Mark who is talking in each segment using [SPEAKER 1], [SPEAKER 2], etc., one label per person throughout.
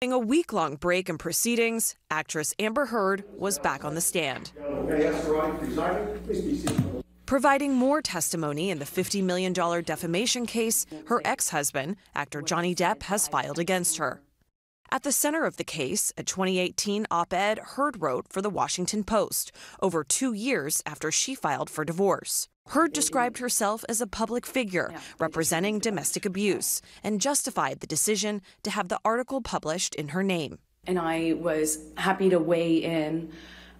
[SPEAKER 1] In a week-long break in proceedings, actress Amber Heard was back on the stand, providing more testimony in the $50 million defamation case her ex-husband, actor Johnny Depp, has filed against her. At the center of the case, a 2018 op-ed Heard wrote for the Washington Post, over 2 years after she filed for divorce. Heard described herself as a public figure representing domestic abuse and justified the decision to have the article published in her name.
[SPEAKER 2] And I was happy to weigh in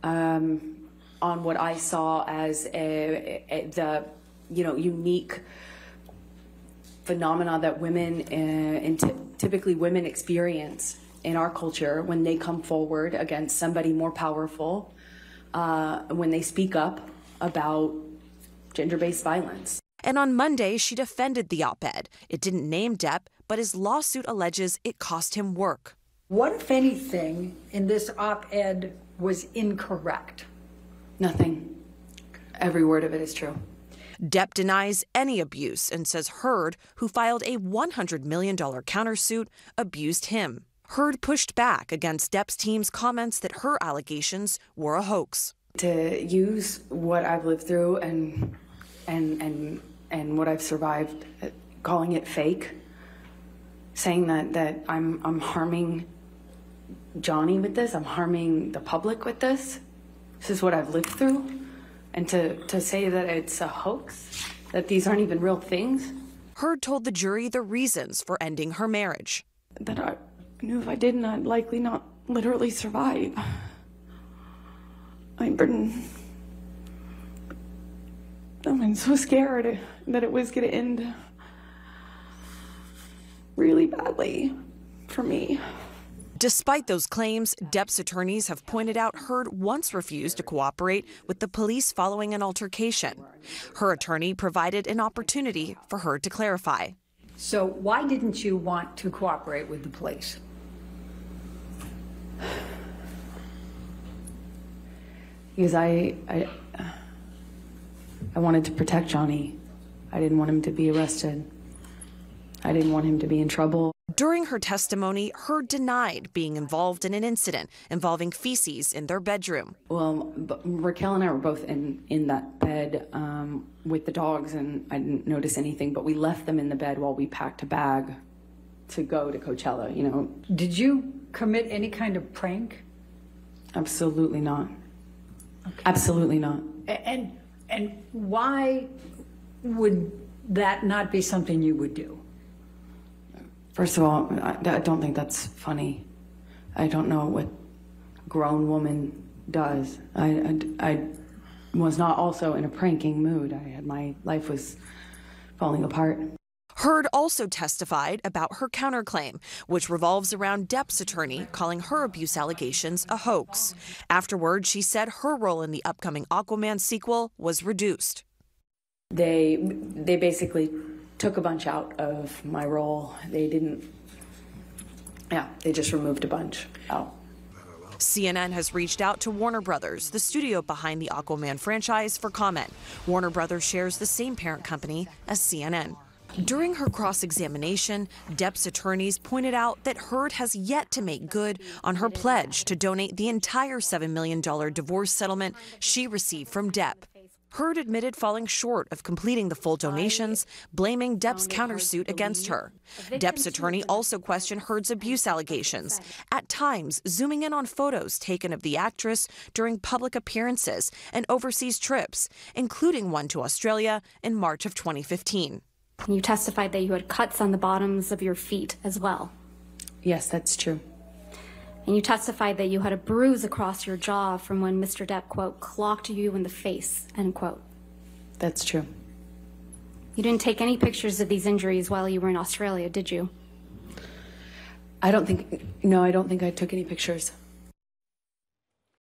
[SPEAKER 2] on what I saw as the unique phenomena that women and typically women experience in our culture when they come forward against somebody more powerful, when they speak up about gender-based violence.
[SPEAKER 1] And on Monday, she defended the op-ed. It didn't name Depp, but his lawsuit alleges it cost him work.
[SPEAKER 3] What, if anything, in this op-ed was incorrect?
[SPEAKER 2] Nothing. Every word of it is true.
[SPEAKER 1] Depp denies any abuse and says Heard, who filed a $100 million countersuit, abused him. Heard pushed back against Depp's team's comments that her allegations were a hoax.
[SPEAKER 2] To use what I've lived through and what I've survived, calling it fake, saying that I'm harming Johnny with this, I'm harming the public with this. This is what I've lived through. And to say that it's a hoax, that these aren't even real things.
[SPEAKER 1] Heard told the jury the reasons for ending her marriage.
[SPEAKER 2] That I knew if I didn't, I'd likely not literally survive. I've been so scared that it was going to end really badly for me.
[SPEAKER 1] Despite those claims, Depp's attorneys have pointed out Heard once refused to cooperate with the police following an altercation. Her attorney provided an opportunity for Heard to clarify.
[SPEAKER 3] So why didn't you want to cooperate with the police?
[SPEAKER 2] Because I wanted to protect Johnny. I didn't want him to be arrested. I didn't want him to be in trouble.
[SPEAKER 1] During her testimony, Heard denied being involved in an incident involving feces in their bedroom.
[SPEAKER 2] Well, Raquel and I were both in that bed with the dogs, and I didn't notice anything, but we left them in the bed while we packed a bag to go to Coachella, you know.
[SPEAKER 3] Did you commit any kind of prank?
[SPEAKER 2] Absolutely not. Okay. Absolutely not.
[SPEAKER 3] And why would that not be something you would do?
[SPEAKER 2] First of all, I don't think that's funny. I don't know what a grown woman does. I was not also in a pranking mood. My life was falling apart.
[SPEAKER 1] Heard also testified about her counterclaim, which revolves around Depp's attorney calling her abuse allegations a hoax. Afterward, she said her role in the upcoming Aquaman sequel was reduced.
[SPEAKER 2] They basically took a bunch out of my role. They just removed a bunch out.
[SPEAKER 1] CNN has reached out to Warner Brothers, the studio behind the Aquaman franchise, for comment. Warner Brothers shares the same parent company as CNN. During her cross-examination, Depp's attorneys pointed out that Heard has yet to make good on her pledge to donate the entire $7 million divorce settlement she received from Depp. Heard admitted falling short of completing the full donations, blaming Depp's countersuit against her. Depp's attorney also questioned Heard's abuse allegations, at times zooming in on photos taken of the actress during public appearances and overseas trips, including one to Australia in March of 2015.
[SPEAKER 4] You testified that you had cuts on the bottoms of your feet as well.
[SPEAKER 2] Yes, that's true.
[SPEAKER 4] And you testified that you had a bruise across your jaw from when Mr. Depp, quote, clocked you in the face, end quote.
[SPEAKER 2] That's true.
[SPEAKER 4] You didn't take any pictures of these injuries while you were in Australia, did you?
[SPEAKER 2] I don't think I took any pictures.